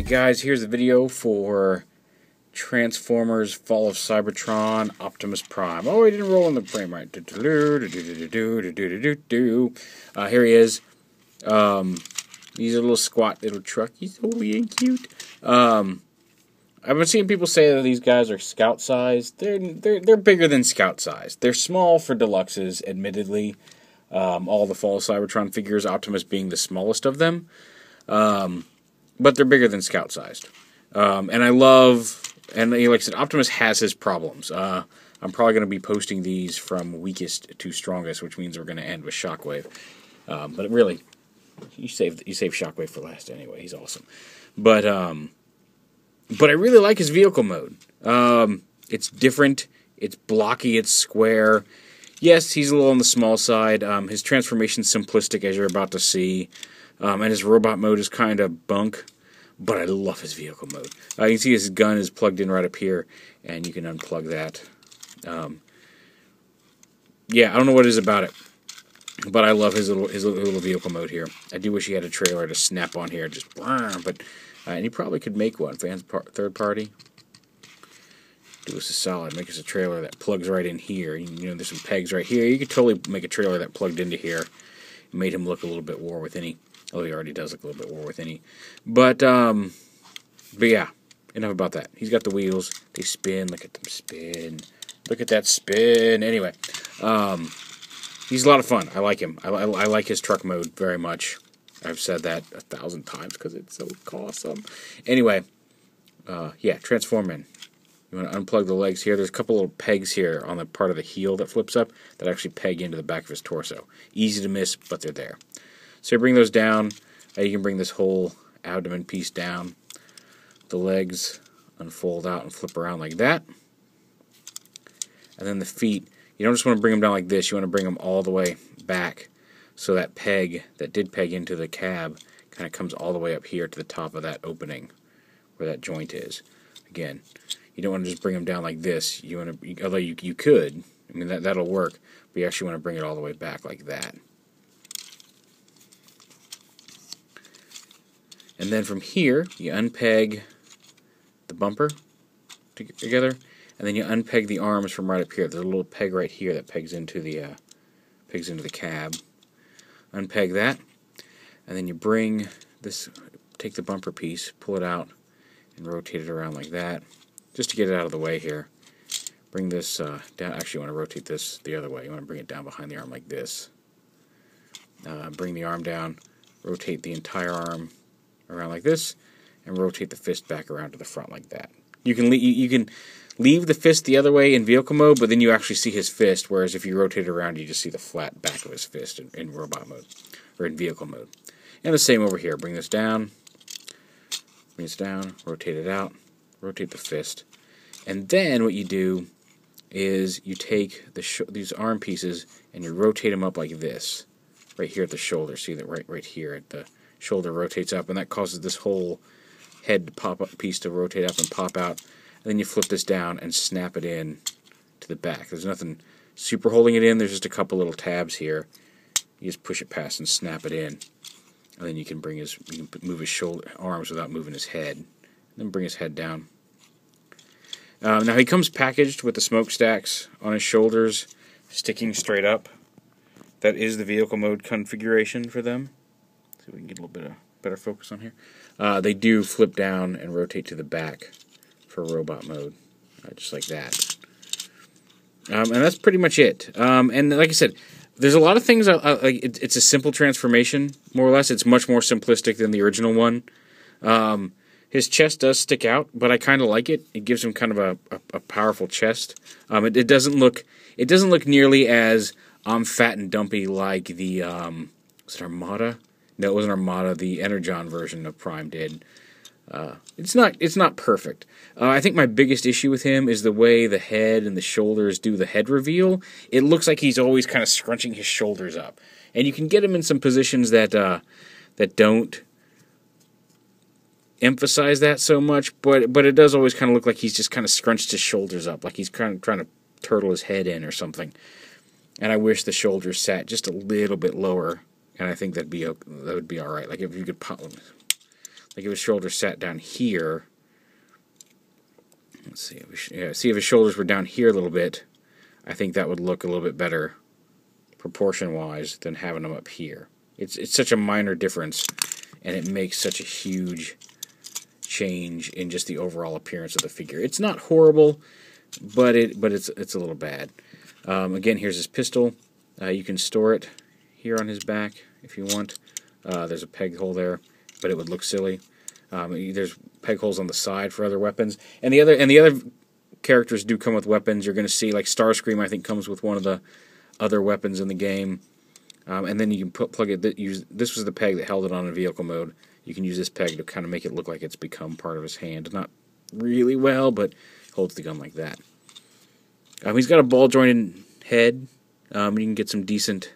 Alrighty guys, here's the video for Transformers Fall of Cybertron Optimus Prime. Oh, he didn't roll in the frame right. Here he is. He's a little squat little truck. He's so wee and cute. I've been seeing people say that these guys are scout sized. They're bigger than scout sized. They're small for deluxes, admittedly. All the Fall of Cybertron figures, Optimus being the smallest of them. But they're bigger than scout sized. And I love, and like I said, Optimus has his problems. I'm probably going to be posting these from weakest to strongest, which means we're going to end with Shockwave. But really, you save Shockwave for last anyway. He's awesome. But I really like his vehicle mode. It's different. It's blocky. It's square. Yes, he's a little on the small side. His transformation's simplistic, as you're about to see. And his robot mode is kind of bunk. But I love his vehicle mode. You can see his gun is plugged in right up here. And you can unplug that. Yeah, I don't know what it is about it. But I love his little vehicle mode here. I do wish he had a trailer to snap on here. Just, but and he probably could make one. Fans, third party. Do us a solid. Make us a trailer that plugs right in here. You know, there's some pegs right here. You could totally make a trailer that plugged into here. Made him look a little bit war with any. Although he already does look a little bit war with any. But yeah. Enough about that. He's got the wheels. They spin. Look at them spin. Look at that spin. Anyway. He's a lot of fun. I like him. I like his truck mode very much. I've said that 1,000 times because it's so awesome. Anyway. Yeah. Transform in. You want to unplug the legs here. There's a couple little pegs here on the part of the heel that flips up that actually peg into the back of his torso. Easy to miss, but they're there. So you bring those down. You can bring this whole abdomen piece down. The legs unfold out and flip around like that. And then the feet, you don't just want to bring them down like this. You want to bring them all the way back so that peg that did peg into the cab kind of comes all the way up here to the top of that opening where that joint is. Again, you don't want to just bring them down like this. You want to, although you could. I mean, that'll work. But you actually want to bring it all the way back like that. And then from here, you unpeg the bumper together, and then you unpeg the arms from right up here. There's a little peg right here that pegs into the cab. Unpeg that, and then you bring this, take the bumper piece, pull it out, and rotate it around like that, just to get it out of the way here. Bring this down. Actually, you want to rotate this the other way. You want to bring it down behind the arm like this. Bring the arm down, rotate the entire arm around like this, and rotate the fist back around to the front like that. You can leave the fist the other way in vehicle mode, but then you actually see his fist, whereas if you rotate it around, you just see the flat back of his fist in robot mode, or in vehicle mode. And the same over here. Bring this down, rotate it out, rotate the fist. And then what you do is you take these arm pieces and you rotate them up like this, right here at the shoulder. See that right here at the shoulder rotates up, and that causes this whole head piece to rotate up and pop out. And then you flip this down and snap it in to the back. There's nothing super holding it in. There's just a couple little tabs here. You just push it past and snap it in, and then you can move his arms without moving his head. And then bring his head down. Now he comes packaged with the smokestacks on his shoulders, sticking straight up. That is the vehicle mode configuration for them. See if we can get a little bit of better focus on here. They do flip down and rotate to the back for robot mode, just like that. And that's pretty much it. And like I said, there's a lot of things. It's a simple transformation, more or less. It's much more simplistic than the original one. His chest does stick out, but I kind of like it. It gives him kind of a powerful chest. It doesn't look nearly as fat and dumpy like the was it Armada? No, it wasn't Armada. The Energon version of Prime did. It's not perfect. I think my biggest issue with him is the way the head and the shoulders do the head reveal. It looks like he's always kind of scrunching his shoulders up, and you can get him in some positions that don't emphasize that so much. But it does always kind of look like he's just kind of scrunched his shoulders up, like he's kind of trying to turtle his head in or something. And I wish the shoulders sat just a little bit lower. And I think that would be all right. Like if you could pop, like like if his shoulders sat down here. Let's see. See if his shoulders were down here a little bit. I think that would look a little bit better, proportion-wise, than having them up here. It's such a minor difference, and it makes such a huge change in just the overall appearance of the figure. It's not horrible, but it's a little bad. Again, here's his pistol. You can store it here on his back if you want. There's a peg hole there, but it would look silly. There's peg holes on the side for other weapons, and the other characters do come with weapons. You're going to see, like Starscream, I think, comes with one of the other weapons in the game. And then you can plug it. This was the peg that held it on in vehicle mode. You can use this peg to kind of make it look like it's become part of his hand. Not really well, but holds the gun like that. He's got a ball jointed head. You can get some decent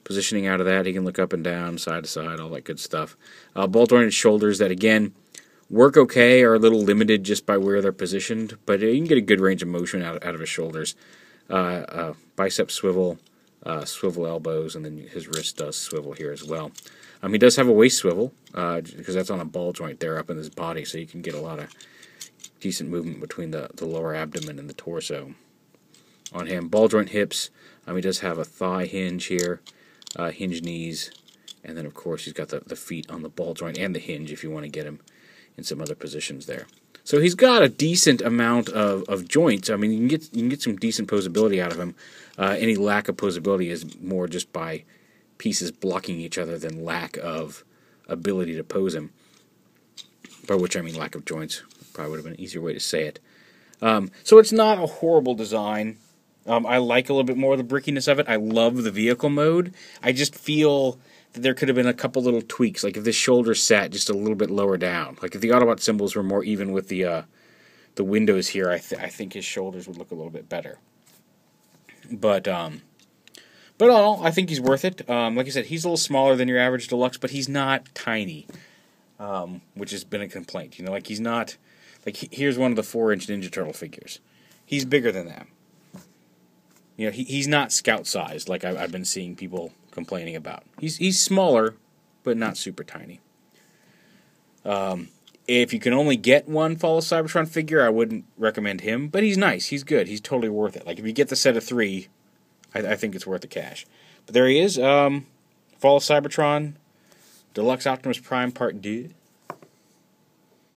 positioning out of that. He can look up and down, side to side, all that good stuff. Ball jointed shoulders that, again, work okay, are a little limited just by where they're positioned, but you can get a good range of motion out of his shoulders. Bicep swivel, swivel elbows, and then his wrist does swivel here as well. He does have a waist swivel, because that's on a ball joint there up in his body, so you can get a lot of decent movement between the lower abdomen and the torso on him. Ball joint hips. He does have a thigh hinge here, hinge knees, and then of course he's got the feet on the ball joint and the hinge if you want to get him in some other positions there. So he's got a decent amount of joints. You can get some decent posability out of him. Any lack of posability is more just by pieces blocking each other than lack of ability to pose him. By which I mean lack of joints. Probably would have been an easier way to say it. So it's not a horrible design. I like a little bit more of the brickiness of it. I love the vehicle mode. I just feel that there could have been a couple little tweaks, like if the shoulders sat just a little bit lower down. Like if the Autobot symbols were more even with the windows here, I think his shoulders would look a little bit better. But all, I think he's worth it. Like I said, he's a little smaller than your average deluxe, but he's not tiny, which has been a complaint. Like he's not, like here's one of the 4-inch Ninja Turtle figures. He's bigger than that. He's not scout sized like I've been seeing people complaining about. He's smaller, but not super tiny. If you can only get one Fall of Cybertron figure, I wouldn't recommend him, but he's nice. He's good. He's totally worth it. Like if you get the set of 3, I think it's worth the cash. But there he is. Fall of Cybertron, Deluxe Optimus Prime Part 2.